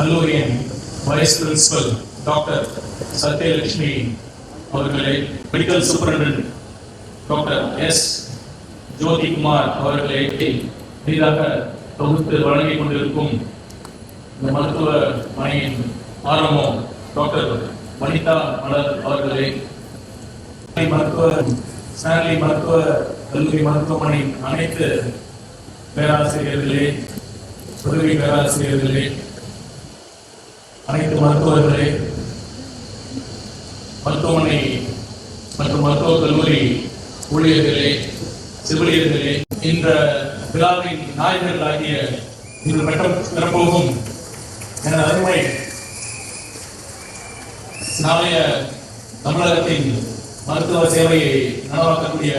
கல்லூரியின் vice principal doctor Sathyalakshmi அவர்களை, medical superintendent doctor S Jothikumar அவர்களை எளிதாக தொகுத்து வழங்கிக் கொண்டிருக்கும் இந்த மருத்துவமனையின் ஆரம்பம் டாக்டர் வனிதா மலர் அவர்களை, ஸ்டான்லி மருத்துவ கல்லூரி மருத்துவமனை அனைத்து பேராசிரியர்களே, உதவி பேராசிரியர்களே, அனைத்து மருத்துவர்களே, மருத்துவமனை மற்றும் மருத்துவக் கல்லூரி ஊழியர்களே, செவிலியர்களே, இந்த விழாவின் நாயகர்கள் ஆகிய இன்று பட்டம் பெறப்போகும் எனது அருமை நாளைய தமிழகத்தின் மருத்துவ சேவையை நனவாக்கக்கூடிய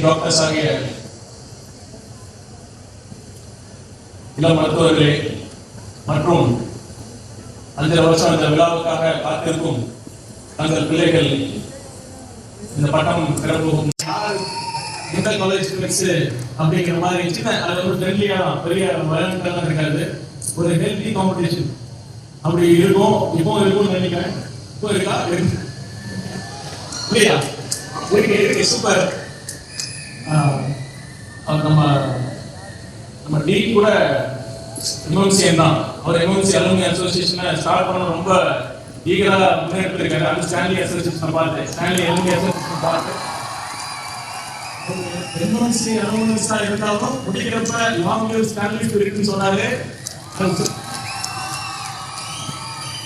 டாக்டர்ஸ் ஆகிய இளம் மருத்துவர்களே மற்றும் 5 வருஷம் இந்த விழாவுக்காக காத்திருக்கும் தங்கள் பிள்ளைகள், இந்த பட்டம் பெறப்போகும் மெடிக்கல் காலேஜ் அப்படிங்கிற மாதிரி சின்ன அது ஒரு ஃப்ரெண்ட்லியா பெரிய விளையாட்டுலாம் இருக்காது, ஒரு ஹெல்த்தி காம்படிஷன் அப்படி இருக்கும். இப்போ இருக்கும்னு நினைக்கிறேன். இப்போ இருக்கா? இல்லையா? இருக்கு. சூப்பர். நம்ம டீன் கூட எம்எம்சிஎன் தான். அவர் எம்எம்சி அலுமினி அசோசியேஷனை ஸ்டார்ட் பண்ண ரொம்ப ஈகரா முன்னெடுத்து இருக்காரு. அது ஸ்டான்லி அசோசியேஷனை பார்த்து, ஸ்டான்லி அலுமினி அசோசியேஷனை பார்த்து எம்எம்சி அலுமினிஸா இருந்தாலும் முடிக்கிறப்ப லாங் ஸ்டான்லி இருக்குன்னு சொன்னாரு.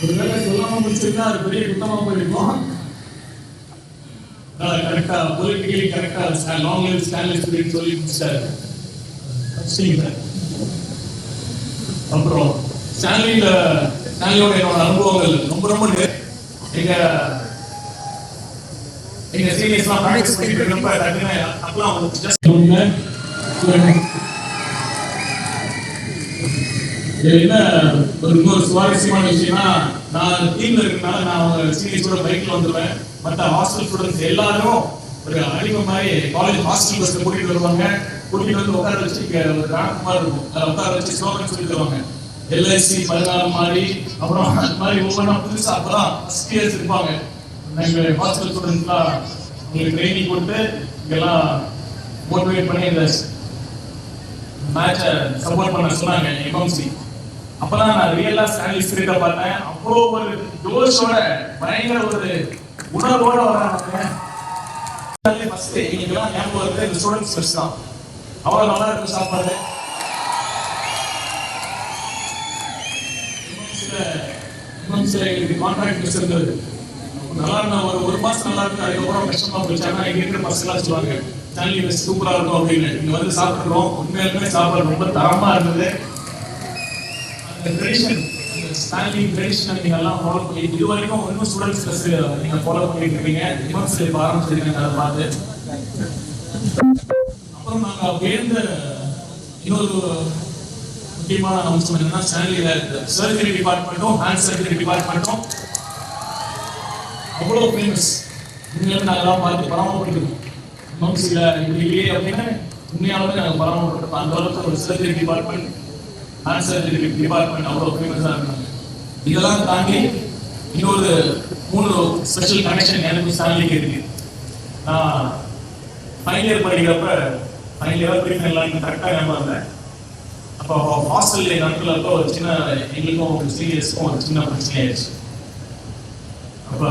ஒருவேளை சொல்லாம முடிச்சிருந்தா அது பெரிய குத்தமா போயிருக்கும். கரெக்டா பொலிட்டிக்கலி கரெக்டா லாங் லிவ் ஸ்டான்லி ஸ்பிரிட் சொல்லி முடிச்சாரு. அப்புறம் ஸ்டான்லியோட என்னோட அனுபவங்கள் ரொம்ப எங்க சீனியர்ஸ்லாம் ப்ராக்டிஸ் பண்ணிட்டு இருக்கப்ப டக்குன்னு அப்பலாம் ஜஸ்ட் என்ன இன்னொரு சுவாரஸ்யமான விஷயம்னா, நான் டீம்ல இருக்கனால நான் அவங்க சீனியர்ஸோட பைக்ல வந்துடுவேன். மற்ற ஹாஸ்டல் ஸ்டூடெண்ட்ஸ் எல்லாரும் ஒரு அடிமை மாதிரி காலேஜ் ஹாஸ்டல் பஸ்ல கூட்டிட்டு வருவாங்க. கூட்டிட்டு வந்து உட்கார வச்சு ஒரு ரேங்க் மாதிரி இருக்கும், அதை உட்கார வச்சு ஸ்லோகன் சொல்லி தருவாங்க. எல்ஐசி 14 மாதிரி, அப்புறம் அது மாதிரி ஒவ்வொன்றா புதுசா அப்பதான் ஃபர்ஸ்ட் இயர்ஸ் இருப்பாங்க. எங்க ஹாஸ்டல் ஸ்டூடெண்ட்ஸ்லாம் உங்களுக்கு ட்ரைனிங் கொடுத்து இங்கெல்லாம் மோட்டிவேட் பண்ணி இந்த மேட்சை சப்போர்ட் பண்ண சொன்னாங்க எம்எம்சி. அப்பதான் நான் ரியலா ஸ்டான்லி ஸ்பிரிட்டை பார்த்தேன். அவ்வளோ ஒரு ஜோஷோட பயங்கர ஒரு உணர்வோட வராங்க. ஃபர்ஸ்ட் இன்னைக்கெல்லாம் ஞாபகம் வருது இந்த ஸ்டூடெண்ட்ஸ் ஃபர்ஸ்ட் தான். அவ்வளோ நல்லா இருக்கு சாப்பாடு. கான்ட்ராக்ட் மிஸ் இருந்தது. நல்லா இருந்தா ஒரு மாசம் நல்லா இருக்கு, அதுக்கப்புறம் கஷ்டமா போச்சு. ஆனா இங்க இருக்கிற பசங்களாம் சொல்லுவாங்க ஸ்டான்லி மிஸ் சூப்பரா இருக்கும் அப்படின்னு. இங்க வந்து சாப்பிட்டுருக்கோம். உண்மையாலுமே சாப்பாடு ரொம்ப தரமா இருந்தது. ட்ரெடிஷன், ஸ்டான்லி ட்ரெடிஷன் நீங்க எல்லாம் ஃபாலோ பண்ணி இது வரைக்கும் இன்னும் ஸ்டூடெண்ட்ஸ் நீங்க ஃபாலோ பண்ணிட்டு இருக்கீங்க. விமர்சனம் இப்போ ஆரம்பிச்சிருக்கீங்க. அதை பார்த்து அப்புறம் நாங்கள் வேந்த இன்னொரு முக்கியமான அம்சம் என்னன்னா, ஸ்டான்லியில சர்ஜரி டிபார்ட்மெண்ட்டும் ஹேண்ட் சர்ஜரி டிபார்ட்மெண்ட்டும் அவ்வளோ ஃபேமஸ். உண்மையில நாங்கள்லாம் பார்த்து பராமரிக்கணும். எம்எம்சியில் இப்படி இல்லையே அப்படின்னு உண்மையாலுமே நாங்கள் பராமரிக்கணும். அந்த அளவுக்கு ஒரு surgery department, hand surgery department அவ்வளோ ஃபேமஸாக இருக்காங்க. இதெல்லாம் தாண்டி இன்னொரு 3 ஸ்பெஷல் கனெக்ஷன் எனக்கு ஸ்டான்லிக்கு இருக்கு. நான் ஃபைனல் இயர் படிக்கிறப்ப, ஃபைனல் இயர் படிக்கிறேன் கரெக்டாக ஞாபகம் இருந்தேன். அப்போ ஹாஸ்டல்ல நாட்கள் அப்போ ஒரு சின்ன எங்களுக்கும் ஒரு சீரியஸ்க்கும் ஒரு சின்ன பிரச்சனை ஆயிடுச்சு. அப்போ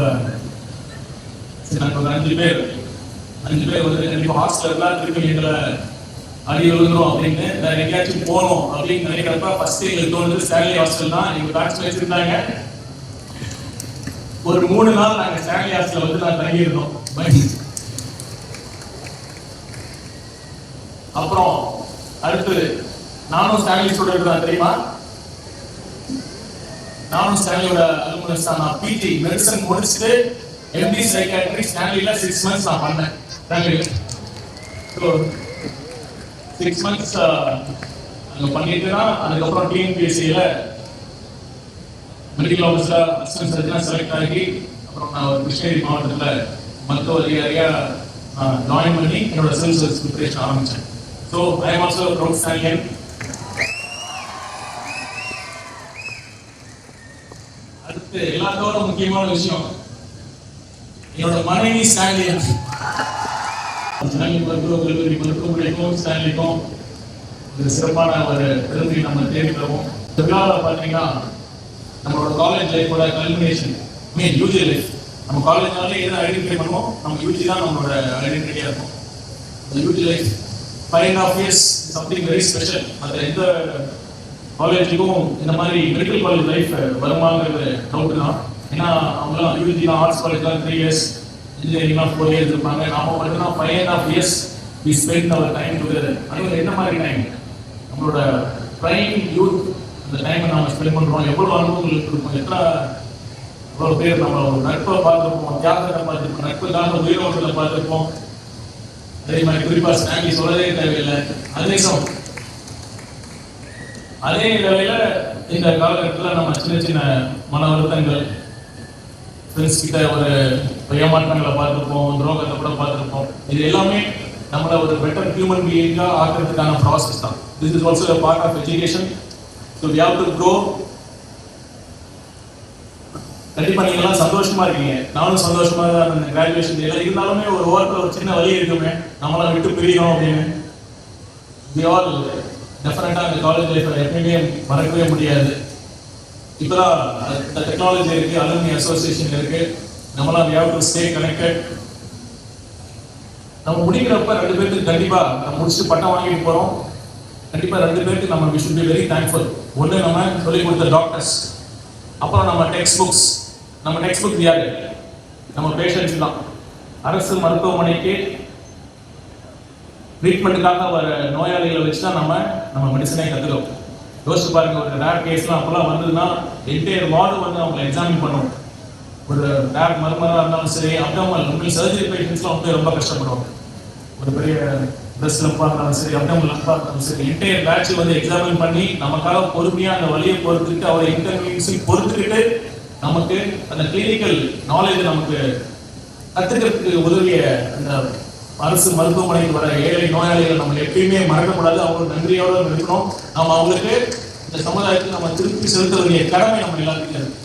நாங்கள் ஒரு 5 பேர் வந்து கண்டிப்பாக ஹாஸ்டல் எல்லாம் திருப்பி எங்களை அடி விழுந்துரும் அப்படின்னு வேற எங்கேயாச்சும் போகணும் அப்படின்னு நினைக்கிறப்ப ஃபர்ஸ்ட் எங்களுக்கு தோணுது ஸ்டான்லி ஹாஸ்டல் தான். எங்க பேட்ச் வச்சிருந்தாங்க. ஒரு 3 நாள் நாங்கள் ஸ்டான்லி ஹாஸ்டல் வந்து நான் தங்கியிருந்தோம். அப்புறம் அடுத்து நானும் ஸ்டான்லி ஸ்டூடெண்ட் தான், தெரியுமா? நானும் ஸ்டான்லியோட அலுமினஸ் தான். நான் பிஜி மெடிசன் முடிச்சுட்டு எம்டி சைக்காட்ரி ஸ்டான்லியில 6 months நான் பண்ணேன். 6 months அங்கே பண்ணிட்டு தான் அதுக்கப்புறம் டிஎன்பிஎஸ்சியில் மெடிக்கல் ஆஃபீஸில் அசிஸ்டன்ட் சர்ஜனாக செலக்ட் ஆகி அப்புறம் நான் ஒரு கிருஷ்ணகிரி மாவட்டத்தில் மருத்துவ அதிகாரியாக ஜாயின் பண்ணி என்னோட சிவில் சர்வீஸ் ப்ரிப்பரேஷன் ஆரம்பித்தேன். So I am also proud Stanleyan. எல்லாத்தோட முக்கியமான விஷயம் என்னோட மனைவி ஸ்டான்லி. ஸ்டான்லி மருத்துவ கல்லூரி மருத்துவமனைக்கும் ஸ்டான்லிக்கும் ஒரு சிறப்பான ஒரு பெருமையை நம்ம தேடி தருவோம். இந்த விழாவில் பார்த்தீங்கன்னா நம்மளோட காலேஜ் லைஃபோட கல்மினேஷன் யூஜி லைஃப். நம்ம காலேஜ்னாலே எதை ஐடென்டிஃபை பண்ணுவோம், நம்ம யூஜி தான் நம்மளோட ஐடென்டிட்டியாக இருக்கும். இந்த UG life 5.5 years something very special. மற்ற எந்த காலேஜுக்கும் இந்த மாதிரி மெடிக்கல் காலேஜ் லைஃப் வருமாங்கிறது டவுட் தான். ஏன்னா அவங்களாம் யூஜிலாம் ஆர்ட்ஸ் காலேஜ்லாம் 3 years, இன்ஜினியரிங்லாம் 4 years இருப்பாங்க. நாம பார்த்தீங்கன்னா 5.5 years we spend our time together. அது என்ன மாதிரி டைம், நம்மளோட ப்ரைம் யூத் அந்த டைமை நம்ம ஸ்பெண்ட் பண்ணுறோம். எவ்வளோ அனுபவங்கள் இருக்கும், எவ்வளோ பேர் நம்ம ஒரு நட்பை பார்த்துருப்போம், தியாகத்தை பார்த்துருப்போம், நட்புக்காக உயிரோட்டத்தை பார்த்துருப்போம். அதே மாதிரி குறிப்பாக ஸ்டான்லி சொல்லவே தேவையில்லை. அதே வேளையில இந்த காலகட்டத்தில் நம்ம சின்ன சின்ன மன வருத்தங்கள், ஃப்ரெண்ட்ஸ் கிட்ட ஒரு ஏமாற்றங்களை பார்த்துருப்போம், துரோகத்தை கூட பார்த்துருப்போம். இது எல்லாமே நம்மளை ஒரு பெட்டர் ஹியூமன் பீயிங்காக ஆக்கிறதுக்கான ப்ராசஸ் தான். This is also a part of education. So we have to grow. கண்டிப்பா நீங்க எல்லாம் சந்தோஷமா இருக்கீங்க, நானும் சந்தோஷமா தான் இருந்தேன் கிராஜுவேஷன் டேல. இருந்தாலுமே ஒரு ஓரத்தில் ஒரு சின்ன வழி இருக்குமே, நம்மளாம் விட்டு பிரிக்கணும் அப்படின்னு. we all டெஃபினட்டா அந்த காலேஜ் லைஃப்பை எப்பயுமே மறக்கவே முடியாது. இப்போதான் இந்த டெக்னாலஜி இருக்கு, அலுமினி அசோசியேஷன் இருக்கு, நம்மளாம் we have to stay connected. நம்ம முடிக்கிறப்ப 2 பேருக்கு கண்டிப்பா நம்ம முடிச்சுட்டு பட்டம் வாங்கிட்டு போறோம். கண்டிப்பா 2 பேருக்கு நம்ம we should be very thankful. ஒன்று நம்ம சொல்லிக் கொடுத்த டாக்டர்ஸ், அப்புறம் நம்ம டெக்ஸ்ட் புக்ஸ். நம்ம டெக்ஸ்ட் புக் யாரு, நம்ம பேஷண்ட்ஸ் தான். அரசு மருத்துவமனைக்கு ட்ரீட்மெண்ட்டுக்காக வர நோயாளிகளை வச்சு தான் நம்ம மெடிசனை கற்றுக்கிறோம். யோசிச்சு பாருங்க, ஒரு ரேர் கேஸ்லாம் அப்போல்லாம் வந்ததுன்னா என்டையர் வார்டு வந்து அவங்க எக்ஸாமின் பண்ணுவோம். ஒரு ரேர் மருமராக இருந்தாலும் சரி, அப்டமல் உண்மையில் சர்ஜரி பேஷண்ட்ஸ்லாம் வந்து ரொம்ப கஷ்டப்படுவாங்க. ஒரு பெரிய பிரஸ்ட் லம்பாக இருந்தாலும் சரி, அப்டமல் லம்பாக இருந்தாலும் சரி, என்டையர் பேட்ச் வந்து எக்ஸாமின் பண்ணி நமக்காக பொறுமையாக அந்த வழியை பொறுத்துக்கிட்டு அவரை இன்கன்வீனியன்ஸையும் பொறுத்துக்கிட்டு நமக்கு அந்த கிளினிக்கல் நாலேஜ் நமக்கு கற்றுக்கிறதுக்கு உதவிய அந்த அரசு மருத்துவமனைக்கு வர ஏழை நோயாளிகள் நம்ம எப்பயுமே மறக்கக்கூடாது. அவங்களுக்கு நன்றியோடு இருக்கணும். நம்ம அவங்களுக்கு இந்த சமுதாயத்துக்கு நம்ம திருப்பி செலுத்த வேண்டிய கடமை நம்ம எல்லாருக்கும் இருக்கு.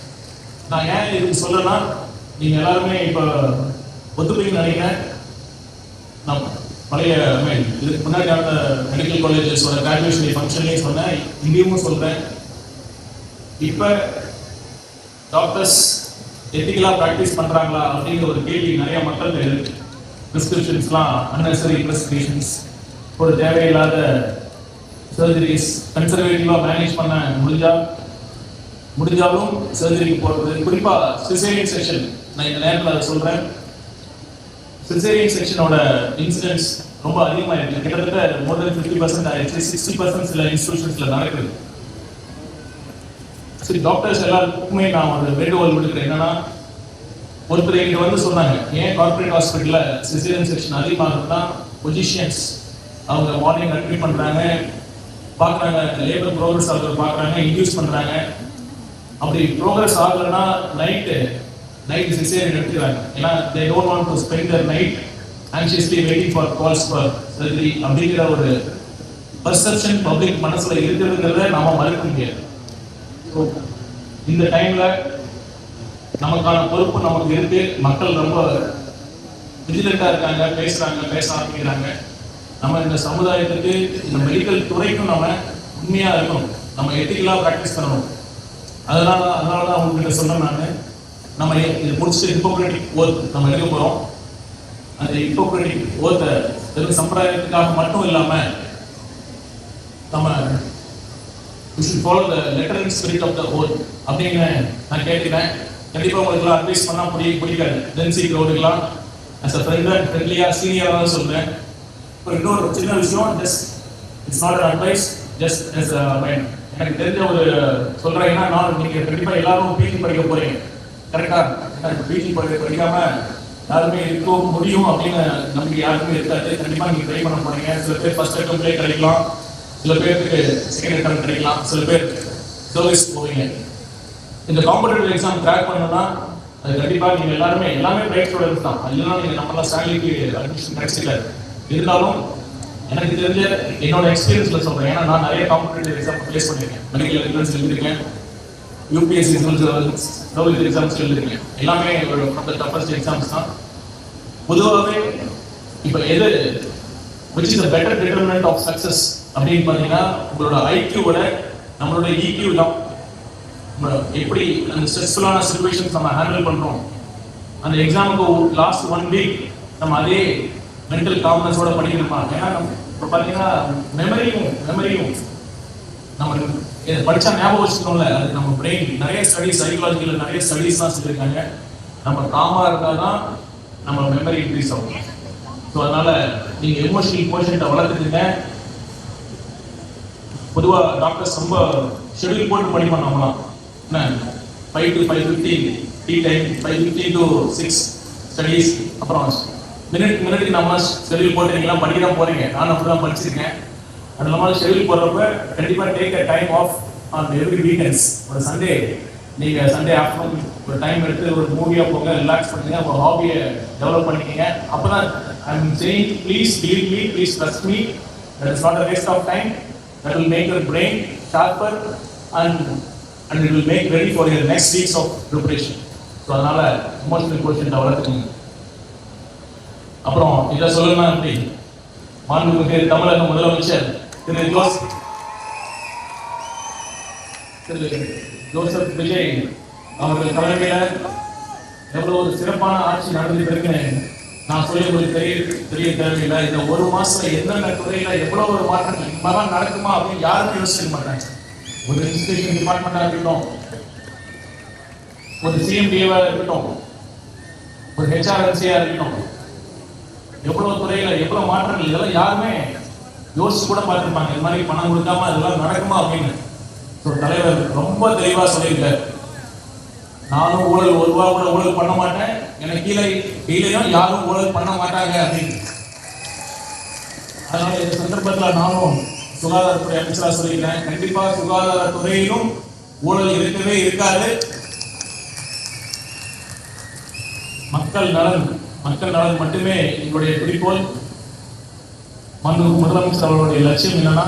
நான் ஏன் இதுக்கு சொல்றேன்னா, நீங்க எல்லாருமே இப்ப ஒத்துப்பீங்கன்னு நினைக்கிறேன். நான் பழைய இதுக்கு முன்னாடி அந்த மெடிக்கல் காலேஜஸோட கிராஜுவேஷன் ஃபங்க்ஷன்லேயும் சொன்னேன், இங்கேயும் சொல்றேன். இப்ப டாக்டர்ஸ் எத்திக்கலா ப்ராக்டிஸ் பண்றாங்களா அப்படிங்கிற ஒரு கேள்வி நிறைய மக்கள் இருக்கு. பிரிஸ்கிரிப்ஷன்ஸ்லாம் அன்னெசரி பிரிஸ்கிரிப்ஷன்ஸ், ஒரு தேவையில்லாத சர்ஜரிஸ் கன்சர்வேட்டிவாக மேனேஜ் பண்ண முடிஞ்சாலும் சர்ஜரிக்கு போகிறது. குறிப்பாக சிசேரியன் செக்ஷன், நான் இந்த நேரத்தில் அதை சொல்கிறேன். சிசேரியன் செக்ஷனோட இன்சிடென்ட்ஸ் ரொம்ப அதிகமாக இருக்குது. கிட்டத்தட்ட more than 50% ஆயிடுச்சு. 60% சில இன்ஸ்டிடியூஷன்ஸில் நடக்குது. சரி, டாக்டர்ஸ் எல்லாருக்குமே நான் ஒரு வேண்டுகோள் விடுக்கிறேன். என்னன்னா, ஒருத்தர் இங்க வந்து சொன்னாங்க, ஏன் கார்பரேட் ஹாஸ்பிட்டல்ல சிசேரியன் செக்ஷன் அதிகமாகுதுன்னா, பொசிஷியன்ஸ் அவங்க மார்னிங் அட்மிட் பண்றாங்க, பார்க்குறாங்க, லேபர் ப்ரோக்ரஸ் ஆகுறது பார்க்குறாங்க, இன்டியூஸ் பண்றாங்க. அப்படி ப்ரோக்ரஸ் ஆகலைன்னா நைட் சிசேரியன் எடுத்துக்கிறாங்க. ஏன்னா they don't want to spend their night anxiously waiting for calls for surgery அப்படிங்கிற ஒரு பர்செப்ஷன் பப்ளிக் மனசுல இருக்கிறதுங்கிறத நாம மறுக்க முடியாது. இந்த டைம்ல நமக்கான பொறுப்பு நமக்கு இருக்கு. மக்கள் ரொம்ப விஜிலண்டா இருக்காங்க, பேச ஆரம்பிக்கிறாங்க. நம்ம இந்த சமுதாயத்துக்கு, இந்த மெடிக்கல் துறைக்கும் நம்ம உண்மையா இருக்கணும், நம்ம எத்திக்கலா ப்ராக்டிஸ் பண்ணணும். அதனாலதான் உங்ககிட்ட சொன்னேன். நம்ம இது முடிச்சுட்டு ஹிப்போக்ரட்டிக் ஓத் நம்ம எடுக்க போறோம். அந்த ஹிப்போக்ரட்டிக் ஓத்தை வெறும் சம்பிரதாயத்துக்காக மட்டும் இல்லாம நம்ம we should follow the letter and spirit of the oath அப்படின்னு நான் கேட்கிறேன். கண்டிப்பா உங்களுக்கு அட்வைஸ் பண்ணா பிடிக்காது. டென்சி க்ரௌடுக்கெல்லாம் as a friend and friendly-ஆ சீனியராக சொல்றேன். இன்னொரு சின்ன விஷயம், just it's not an advice, just as a mind. எனக்கு தெரிஞ்ச ஒரு சொல்றேன்னா, நான் நீங்க கண்டிப்பா எல்லாரும் பிஜி படிக்க போறீங்க, கரெக்டா? பிஜி படிக்காம யாருமே இருக்க முடியும் அப்படின்னு நம்பிக்கை யாருமே இருக்காது. கண்டிப்பா நீங்க ட்ரை பண்ண போறீங்க. சில பேர் ஃபர்ஸ்ட் அட்டெம்ப்ட்லேயே கிடைக்கலாம், சில பேருக்கு செகண்ட் அட்டெம்ப்ட் கிடைக்கலாம், சில பேர் சர்வீஸ் போவீங்க. இந்த காம்படிட்டிவ் எக்ஸாம் கிராக் பண்ணணும்னா அது கண்டிப்பா நீங்க எல்லாமே பிரைட் ஸ்டூடெண்ட்ஸ் தான். இல்லைன்னா நீங்க நம்மளாம் ஸ்டாலிக்கு அட்மிஷன் கிடைச்சிக்கல. இருந்தாலும் எனக்கு தெரிஞ்ச என்னோட எக்ஸ்பீரியன்ஸ்ல சொல்றேன். ஏன்னா நான் நிறைய காம்படிட்டிவ் எக்ஸாம் ஃபேஸ் பண்ணியிருக்கேன், மெடிக்கல் என்ட்ரன்ஸ் எழுதியிருக்கேன். யூபிஎஸ்சி சிவில் எக்ஸாம்ஸ் எழுதுறீங்க, எல்லாமே ஒரு டஃபஸ்ட் எக்ஸாம்ஸ் தான். பொதுவாகவே இப்போ எது which is a better determinant of success அப்படின்னு பார்த்தீங்கன்னா உங்களோட ஐக்யூவோட நம்மளோட இக்யூ தான். எப்படி அந்த ஸ்ட்ரெஸ்ஃபுல்லான சுச்சுவேஷன்ஸ் நம்ம ஹேண்டில் பண்ணுறோம், அந்த எக்ஸாமுக்கு லாஸ்ட் 1 வீக் நம்ம அதே மென்டல் காம்னஸோட படிக்கணுமா. ஏன்னா இப்போ பார்த்தீங்கன்னா மெமரியும் நம்ம படித்தா ஞாபகம் வச்சுக்கணும்ல, அது நம்ம பிரெயின் நிறைய ஸ்டடிஸ், சைக்காலஜியில் நிறைய ஸ்டடிஸ்லாம் சொல்லியிருக்காங்க. நம்ம காமாக இருந்தால் தான் நம்ம மெமரி இன்க்ரீஸ் ஆகும். ஸோ அதனால நீங்கள் எமோஷனல் கோஷன்ட்டை வளர்த்துக்குங்க. பொதுவாக டாக்டர்ஸ் ரொம்ப ஷெடியூல் போட்டு படிப்போம் நம்மளாம். என்ன 5 to 5:15 tea time, 5:15 to 6 studies, அப்புறம் மினிட்டுக்கு நம்ம ஷெடியூல் போட்டு நீங்களாம் படிக்க தான் போகிறீங்க. நானும் அப்படி தான் படிச்சிருக்கேன். அது இல்லாமல் ஷெடியூல் போடுறப்ப கண்டிப்பாக take a time off on every weekends. ஒரு சண்டே நீங்கள் சண்டே ஆஃப்டர்நூன் ஒரு டைம் எடுத்து ஒரு மூவியாக போங்க, ரிலாக்ஸ் பண்ணுங்க, உங்கள் ஹாபியை டெவலப் பண்ணிக்கங்க. அப்போ தான் I'm saying, please believe me, please trust me, that is not a waste of time. That will make your brain sharper and it will make ready for your next weeks of preparation. So அதனால் emotional கோஷன்ட்டை வளர்த்துக்கோங்க. அப்புறம் இதை சொல்லணும்னா எப்படி, மாண்புமிகு தமிழக முதலமைச்சர் திரு ஜோசப் விஜய் அவர்கள் தலைமையில் எவ்வளோ ஒரு சிறப்பான ஆட்சி நடந்துட்டு இருக்குன்னு நான் சொல்லி உங்களுக்கு தெரிய தேவையில்லை. இந்த ஒரு மாசத்துல எந்தெந்த துறையில எவ்வளோ ஒரு மாற்றங்கள் இந்தமாதிரி நடக்குமா அப்படின்னு யாருமே யோசிக்க மாட்டாங்க. ஒரு இன்ஸ்டிடியூஷன் டிபார்ட்மெண்ட்டாக இருக்கட்டும், ஒரு சிஎம்டிஏவாக இருக்கட்டும், ஒரு ஹெச்ஆர்என்சியாக இருக்கட்டும், எவ்வளோ துறையில எவ்வளோ மாற்றங்கள், இதெல்லாம் யாருமே யோசிச்சு கூட பார்த்துருப்பாங்க. இது மாதிரி பணம் கொடுக்காம இதெல்லாம் நடக்குமா அப்படின்னு. ஒரு தலைவர் ரொம்ப தெளிவாக சொல்லியிருக்காரு, நானும் ஊழல் ஒரு ரூபா கூட ஊழல் பண்ண மாட்டேன், எனக்கு கீழேயும் யாரும் ஊழல் பண்ண மாட்டாங்க அப்படின்னு. அதனால இந்த சந்தர்ப்பத்தில் நானும் சுகாதாரத்துறை அமைச்சராக சொல்லியிருக்கேன், கண்டிப்பாக சுகாதாரத்துறையிலும் ஊழல் இருக்கவே இருக்காது. மக்கள் நலன் மட்டுமே எங்களுடைய குறிக்கோள். முதலமைச்சர் அவர்களுடைய லட்சியம் என்னன்னா,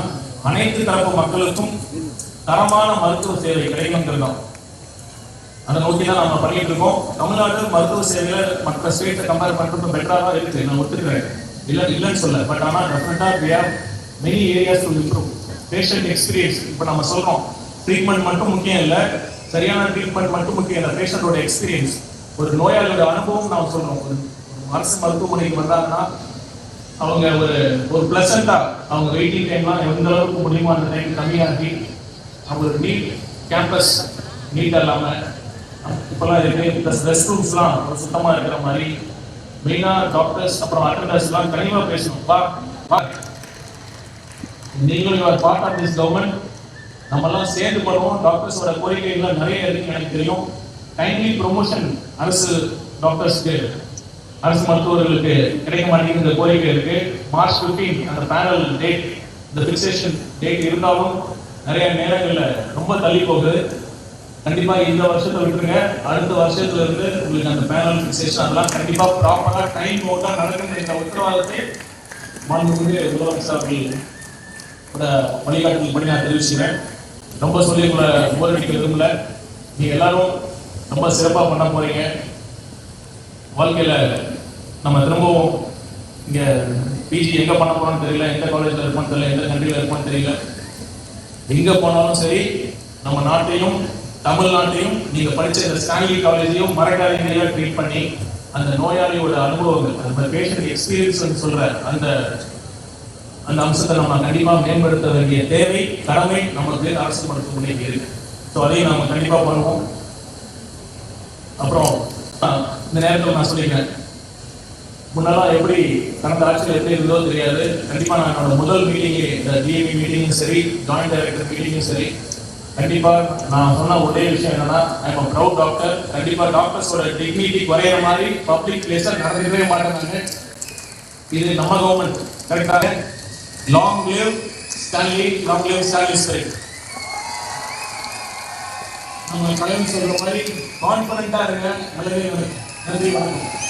அனைத்து தரப்பு மக்களுக்கும் தரமான மருத்துவ சேவை கிடைக்குங்கிறது தான். அதை நோக்கி தான் நம்ம பண்ணிட்டு இருக்கோம். தமிழ்நாடு மருத்துவ சேவையில மற்ற ஸ்டேட்டை கம்பேர் பண்ணுறது பெட்டராக தான் இருக்கு, நான் ஒத்துக்கிறேன், இல்லைன்னு சொல்ல. பட் ஆனால் டெஃபினட்டாக we have many areas to improve. Patient experience, இப்போ நம்ம சொல்றோம் ட்ரீட்மெண்ட் மட்டும் முக்கியம் இல்லை, சரியான ட்ரீட்மெண்ட் மட்டும் முக்கியம் இல்லை, பேஷண்டோட எக்ஸ்பீரியன்ஸ், ஒரு நோயாளியோட அனுபவம் நாம் சொல்றோம். ஒரு அரசு மருத்துவமனைக்கு வந்தாங்கன்னா அவங்க ஒரு பிளசண்டா அவங்க வெயிட்டிங் டைம்லாம் எந்த அளவுக்கு முடியுமோ அந்த டைம் கம்மியாகி அவங்களுக்கு நீட் கேம்பஸ் நீட்டாக இல்லாமல் இப்போல்லாம் இருக்கு, ப்ளஸ் ரெஸ்ட் ரூம்ஸ்லாம் சுத்தமாக இருக்கிற மாதிரி, மெயினாக டாக்டர்ஸ் அப்புறம் அட்டண்டர்ஸ்லாம் கனிவாக பேசணும். நீங்களும் your part of this government, நம்மெல்லாம் சேர்ந்து பண்ணுவோம். டாக்டர்ஸோட கோரிக்கைகள்லாம் நிறைய இருக்குன்னு எனக்கு தெரியும். டைம்லி ப்ரொமோஷன் அரசு டாக்டர்ஸ்க்கு, அரசு மருத்துவர்களுக்கு கிடைக்க மாட்டேங்குது கோரிக்கை இருக்கு. மார்ச் 15 அந்த பேனல் டேட், இந்த ஃபிக்சேஷன் டேட் இருந்தாலும் நிறைய நேரங்களில் ரொம்ப தள்ளி போகுது. கண்டிப்பாக இந்த வருஷத்தை விட்டுருங்க, அடுத்த வருஷத்துல இருந்து உங்களுக்கு அந்த பேனல் ஃபிக்சேஷன் அதெல்லாம் கண்டிப்பாக ப்ராப்பராக டைம் போட்டால் நடக்குன்ற இந்த உத்தரவாதத்தை மாண்புமிகு முதலமைச்சர் அவர்களோட வழிகாட்டுதல் படி நான் தெரிவிச்சுக்கிறேன். ரொம்ப சொல்லி உங்களை போர் அடிக்க விரும்பல. நீங்கள் எல்லாரும் ரொம்ப சிறப்பாக பண்ண போறீங்க. வாழ்க்கையில் நம்ம திரும்பவும் இங்கே பிஜி எங்கே பண்ண போகிறோம்னு தெரியல, எந்த காலேஜில் இருப்போம்னு தெரியல, எந்த கண்ட்ரியில் இருப்போம்னு தெரியல. எங்கே போனாலும் சரி நம்ம நாட்டையும் தமிழ்நாட்டையும் நீங்கள் படித்த இந்த ஸ்டான்லி காலேஜையும் மறக்காதீங்க ட்ரீட் பண்ணி அந்த நோயாளியோட அனுபவங்கள், அந்த பேஷண்ட் எக்ஸ்பீரியன்ஸ் சொல்கிற அந்த அம்சத்தை நம்ம கண்டிப்பாக மேம்படுத்த வேண்டிய தேவை, கடமை நமக்கு அரசு மருத்துவமனைக்கு இருக்கு. ஸோ அதையும் நம்ம கண்டிப்பாக பண்ணுவோம். அப்புறம் இந்த நேரத்தில் நான் சொல்லிக்கிறேன், முன்னெல்லாம் எப்படி கடந்த ஆட்சியில் எப்படி இருந்தோ தெரியாது. கண்டிப்பாக நான் என்னோட முதல் மீட்டிங்கு, இந்த டிஎம்இ மீட்டிங்கும் சரி, ஜாயிண்ட் டைரக்டர் மீட்டிங்கும் சரி, கண்டிப்பாக நான் சொன்ன ஒரே விஷயம் என்னன்னா, ஐ எம் ப்ரவுட் டாக்டர். கண்டிப்பாக டாக்டர்ஸோட டிக்னிட்டி குறையிற மாதிரி பப்ளிக் பிளேஸில் நடந்துக்கவே மாட்டேங்க. இது நம்ம கவர்மெண்ட். கரெக்டாக long live Stanley, long live Stanley spirit. நம்ம கடவுள் சொல்ற மாதிரி கான்ஃபிடண்டா இருங்க. நன்றி, வணக்கம்.